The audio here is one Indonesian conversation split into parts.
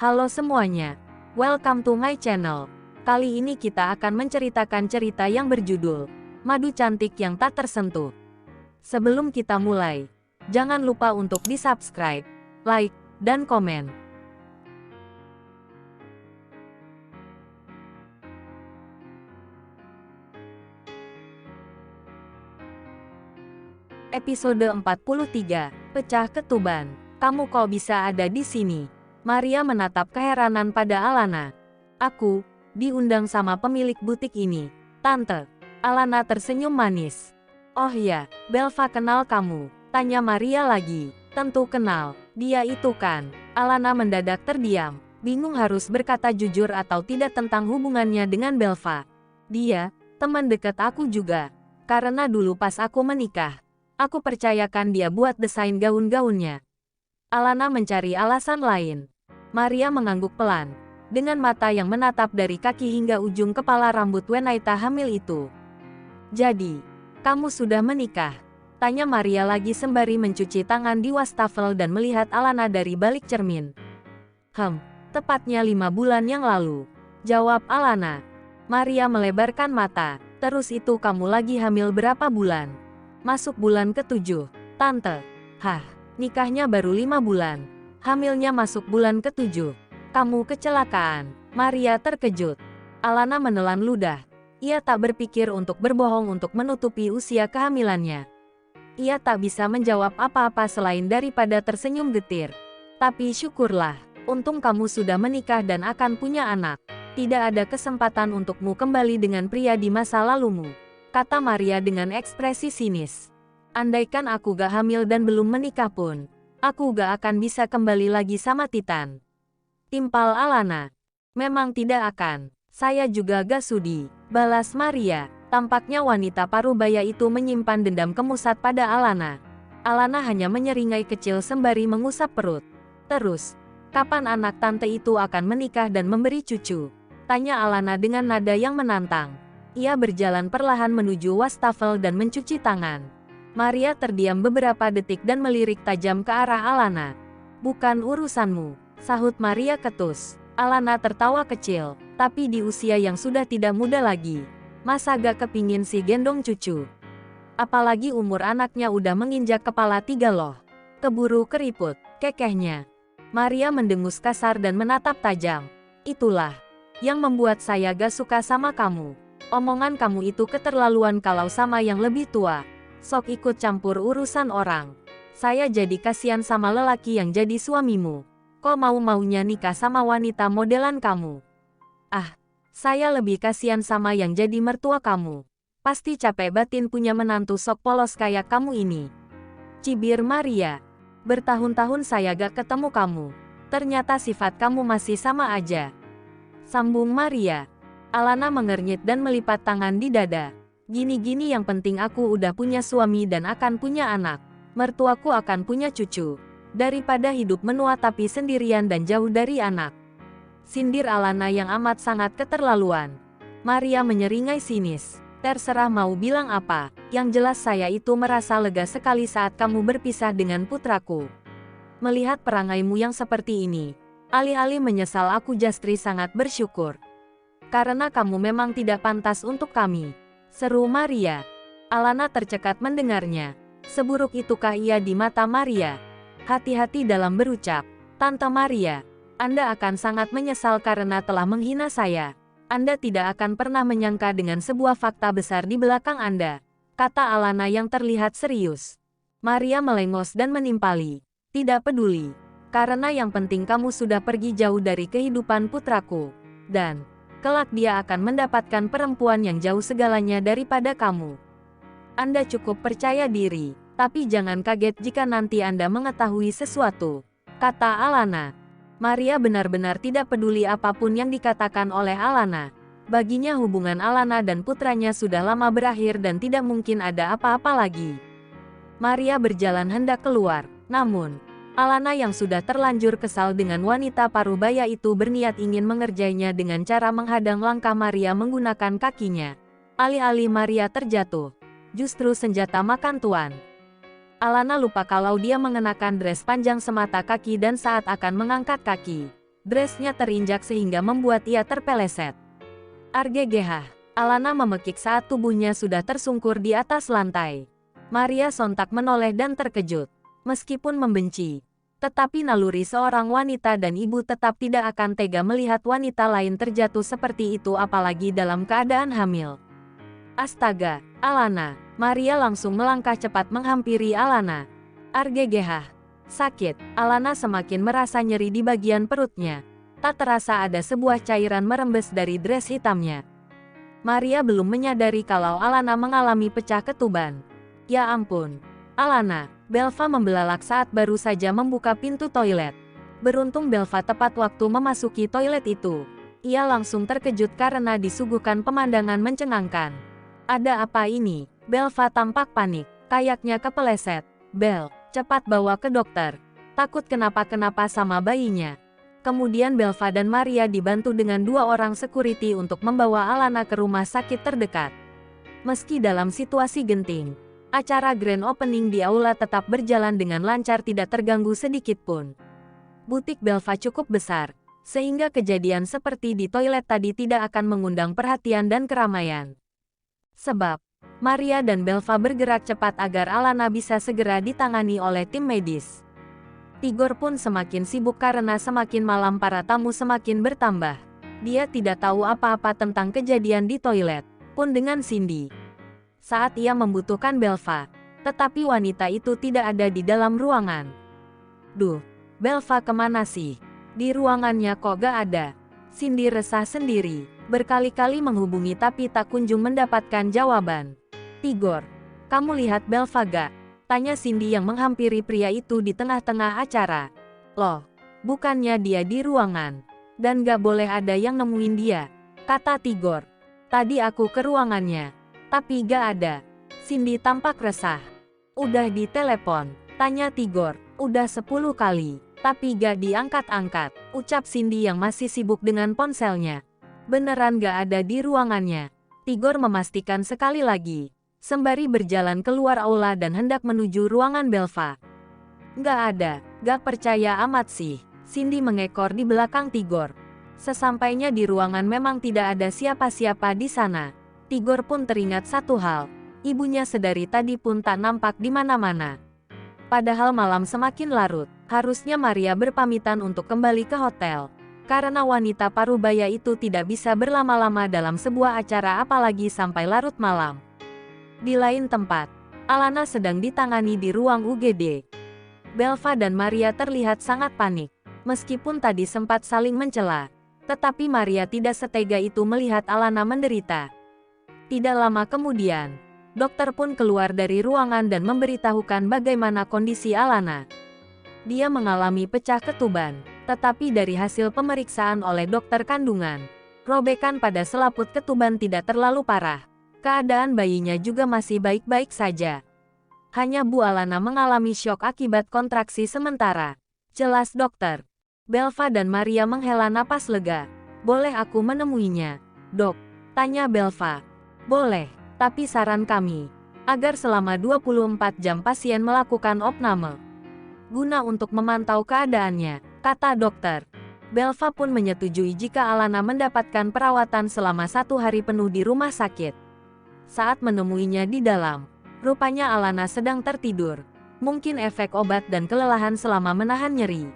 Halo semuanya, welcome to my channel. Kali ini kita akan menceritakan cerita yang berjudul Madu Cantik yang Tak Tersentuh. Sebelum kita mulai, jangan lupa untuk di-subscribe, like, dan komen. Episode 43, Pecah Ketuban. Kamu kok bisa ada di sini? Maria menatap keheranan pada Alana. Aku diundang sama pemilik butik ini, Tante. Alana tersenyum manis. Oh ya, Belva kenal kamu? Tanya Maria lagi. Tentu kenal, dia itu kan. Alana mendadak terdiam, bingung harus berkata jujur atau tidak tentang hubungannya dengan Belva. Dia, teman dekat aku juga. Karena dulu pas aku menikah, aku percayakan dia buat desain gaun-gaunnya. Alana mencari alasan lain. Maria mengangguk pelan, dengan mata yang menatap dari kaki hingga ujung kepala rambut wanita hamil itu. Jadi, kamu sudah menikah? Tanya Maria lagi sembari mencuci tangan di wastafel dan melihat Alana dari balik cermin. Tepatnya 5 bulan yang lalu. Jawab Alana. Maria melebarkan mata. Terus itu kamu lagi hamil berapa bulan? Masuk bulan ke-7, Tante. Nikahnya baru 5 bulan. Hamilnya masuk bulan ke-7. Kamu kecelakaan. Maria terkejut. Alana menelan ludah. Ia tak berpikir untuk berbohong untuk menutupi usia kehamilannya. Ia tak bisa menjawab apa-apa selain daripada tersenyum getir. Tapi syukurlah, untung kamu sudah menikah dan akan punya anak. Tidak ada kesempatan untukmu kembali dengan pria di masa lalumu, kata Maria dengan ekspresi sinis. Andaikan aku gak hamil dan belum menikah pun, aku gak akan bisa kembali lagi sama Titan. Timpal Alana. Memang tidak akan. Saya juga gak sudi, balas Maria. Tampaknya wanita parubaya itu menyimpan dendam kemusat pada Alana. Alana hanya menyeringai kecil sembari mengusap perut. Terus, kapan anak tante itu akan menikah dan memberi cucu? Tanya Alana dengan nada yang menantang. Ia berjalan perlahan menuju wastafel dan mencuci tangan. Maria terdiam beberapa detik dan melirik tajam ke arah Alana. Bukan urusanmu, sahut Maria ketus. Alana tertawa kecil, tapi di usia yang sudah tidak muda lagi, masa gak kepingin si gendong cucu? Apalagi umur anaknya udah menginjak kepala 3 loh. Keburu keriput, kekehnya. Maria mendengus kasar dan menatap tajam. Itulah yang membuat saya gak suka sama kamu. Omongan kamu itu keterlaluan kalau sama yang lebih tua. Sok ikut campur urusan orang. Saya jadi kasihan sama lelaki yang jadi suamimu. Kok mau-maunya nikah sama wanita modelan kamu? Saya lebih kasihan sama yang jadi mertua kamu. Pasti capek batin punya menantu sok polos kayak kamu ini. Cibir Maria. Bertahun-tahun saya gak ketemu kamu. Ternyata sifat kamu masih sama aja. Sambung Maria. Alana mengernyit dan melipat tangan di dada. Gini-gini yang penting aku udah punya suami dan akan punya anak. Mertuaku akan punya cucu. Daripada hidup menua tapi sendirian dan jauh dari anak. Sindir Alana yang amat sangat keterlaluan. Maria menyeringai sinis. Terserah mau bilang apa, yang jelas saya itu merasa lega sekali saat kamu berpisah dengan putraku. Melihat perangaimu yang seperti ini, alih-alih menyesal aku justru sangat bersyukur. Karena kamu memang tidak pantas untuk kami, seru Maria. Alana tercekat mendengarnya. Seburuk itukah ia di mata Maria? Hati-hati dalam berucap, Tante Maria. Anda akan sangat menyesal karena telah menghina saya. Anda tidak akan pernah menyangka dengan sebuah fakta besar di belakang Anda, kata Alana yang terlihat serius. Maria melengos dan menimpali. Tidak peduli, karena yang penting kamu sudah pergi jauh dari kehidupan putraku. Dan, kelak dia akan mendapatkan perempuan yang jauh segalanya daripada kamu. Anda cukup percaya diri, tapi jangan kaget jika nanti Anda mengetahui sesuatu, kata Alana. Maria benar-benar tidak peduli apapun yang dikatakan oleh Alana. Baginya hubungan Alana dan putranya sudah lama berakhir dan tidak mungkin ada apa-apa lagi. Maria berjalan hendak keluar, namun Alana yang sudah terlanjur kesal dengan wanita parubaya itu berniat ingin mengerjainya dengan cara menghadang langkah Maria menggunakan kakinya. Alih-alih Maria terjatuh, justru senjata makan tuan. Alana lupa kalau dia mengenakan dress panjang semata kaki dan saat akan mengangkat kaki, Dressnya terinjak sehingga membuat ia terpeleset. Argegeh, Alana memekik saat tubuhnya sudah tersungkur di atas lantai. Maria sontak menoleh dan terkejut. Meskipun membenci, tetapi naluri seorang wanita dan ibu tetap tidak akan tega melihat wanita lain terjatuh seperti itu apalagi dalam keadaan hamil. Astaga, Alana. Maria langsung melangkah cepat menghampiri Alana. Argegeh. Sakit. Alana semakin merasa nyeri di bagian perutnya. Tak terasa ada sebuah cairan merembes dari dress hitamnya. Maria belum menyadari kalau Alana mengalami pecah ketuban. Ya ampun. Alana, Belva membelalak saat baru saja membuka pintu toilet. Beruntung Belva tepat waktu memasuki toilet itu. Ia langsung terkejut karena disuguhkan pemandangan mencengangkan. Ada apa ini? Belva tampak panik. Kayaknya kepeleset. Bel, cepat bawa ke dokter. Takut kenapa-kenapa sama bayinya. Kemudian Belva dan Maria dibantu dengan 2 orang security untuk membawa Alana ke rumah sakit terdekat. Meski dalam situasi genting, acara grand opening di aula tetap berjalan dengan lancar tidak terganggu sedikit pun. Butik Belva cukup besar, sehingga kejadian seperti di toilet tadi tidak akan mengundang perhatian dan keramaian. Sebab, Maria dan Belva bergerak cepat agar Alana bisa segera ditangani oleh tim medis. Tigor pun semakin sibuk karena semakin malam para tamu semakin bertambah. Dia tidak tahu apa-apa tentang kejadian di toilet, pun dengan Cindy. Saat ia membutuhkan Belva, tetapi wanita itu tidak ada di dalam ruangan. Duh, Belva kemana sih? Di ruangannya kok gak ada? Cindy resah sendiri, berkali-kali menghubungi tapi tak kunjung mendapatkan jawaban. Tigor, kamu lihat Belva gak? Tanya Cindy yang menghampiri pria itu di tengah-tengah acara. Loh, bukannya dia di ruangan. Dan gak boleh ada yang nemuin dia, kata Tigor. Tadi aku ke ruangannya, tapi gak ada. Cindy tampak resah. Udah ditelepon, tanya Tigor. Udah 10 kali, tapi gak diangkat-angkat, ucap Cindy yang masih sibuk dengan ponselnya. Beneran gak ada di ruangannya. Tigor memastikan sekali lagi, sembari berjalan keluar aula dan hendak menuju ruangan Belva. Gak ada, gak percaya amat sih. Cindy mengekor di belakang Tigor. Sesampainya di ruangan memang tidak ada siapa-siapa di sana. Tigor pun teringat satu hal. Ibunya sedari tadi pun tak nampak di mana-mana. Padahal malam semakin larut, harusnya Maria berpamitan untuk kembali ke hotel. Karena wanita parubaya itu tidak bisa berlama-lama dalam sebuah acara apalagi sampai larut malam. Di lain tempat, Alana sedang ditangani di ruang UGD. Belva dan Maria terlihat sangat panik. Meskipun tadi sempat saling mencela, tetapi Maria tidak setega itu melihat Alana menderita. Tidak lama kemudian, dokter pun keluar dari ruangan dan memberitahukan bagaimana kondisi Alana. Dia mengalami pecah ketuban, tetapi dari hasil pemeriksaan oleh dokter kandungan, robekan pada selaput ketuban tidak terlalu parah. Keadaan bayinya juga masih baik-baik saja. Hanya Bu Alana mengalami syok akibat kontraksi sementara. Jelas dokter. Belva dan Maria menghela napas lega. Boleh aku menemuinya, dok? Tanya Belva. Boleh, tapi saran kami, agar selama 24 jam pasien melakukan opname. Guna untuk memantau keadaannya, kata dokter. Belva pun menyetujui jika Alana mendapatkan perawatan selama 1 hari penuh di rumah sakit. Saat menemuinya di dalam, rupanya Alana sedang tertidur. Mungkin efek obat dan kelelahan selama menahan nyeri.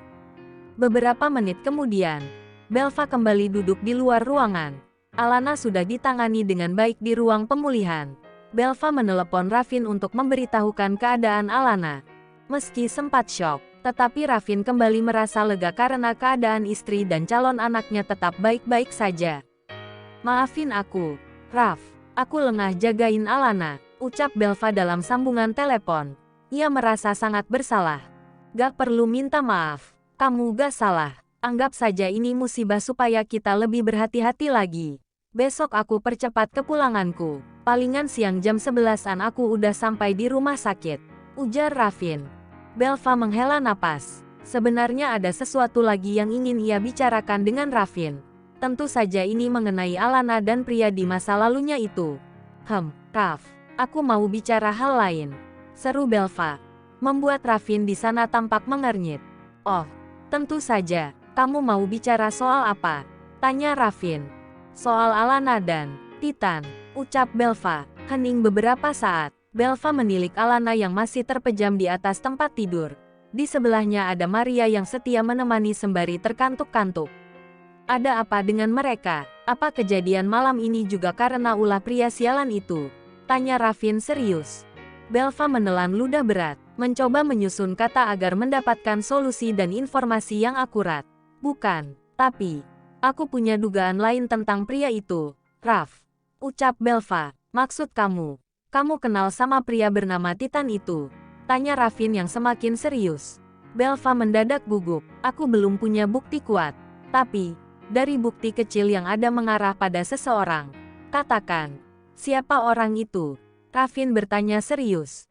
Beberapa menit kemudian, Belva kembali duduk di luar ruangan. Alana sudah ditangani dengan baik di ruang pemulihan. Belva menelepon Ravin untuk memberitahukan keadaan Alana. Meski sempat syok, tetapi Ravin kembali merasa lega karena keadaan istri dan calon anaknya tetap baik-baik saja. Maafin aku, Rav. Aku lengah jagain Alana, ucap Belva dalam sambungan telepon. Ia merasa sangat bersalah. Gak perlu minta maaf. Kamu gak salah. Anggap saja ini musibah supaya kita lebih berhati-hati lagi. Besok aku percepat kepulanganku. Palingan siang jam 11-an aku udah sampai di rumah sakit, ujar Ravin. Belva menghela napas. Sebenarnya ada sesuatu lagi yang ingin ia bicarakan dengan Ravin. Tentu saja ini mengenai Alana dan pria di masa lalunya itu. Rav, aku mau bicara hal lain, seru Belva. Membuat Ravin di sana tampak mengernyit. Oh, tentu saja, Kamu mau bicara soal apa? Tanya Raffin. Soal Alana dan Titan, ucap Belva. Hening beberapa saat. Belva menilik Alana yang masih terpejam di atas tempat tidur. Di sebelahnya ada Maria yang setia menemani sembari terkantuk-kantuk. Ada apa dengan mereka? Apa kejadian malam ini juga karena ulah pria sialan itu? Tanya Raffin serius. Belva menelan ludah berat, mencoba menyusun kata agar mendapatkan solusi dan informasi yang akurat. Bukan, tapi aku punya dugaan lain tentang pria itu, Raff. Ucap Belva. Maksud kamu kenal sama pria bernama Titan itu? Tanya Raffin yang semakin serius. Belva mendadak gugup. Aku belum punya bukti kuat. Tapi, dari bukti kecil yang ada mengarah pada seseorang. Katakan, siapa orang itu? Raffin bertanya serius.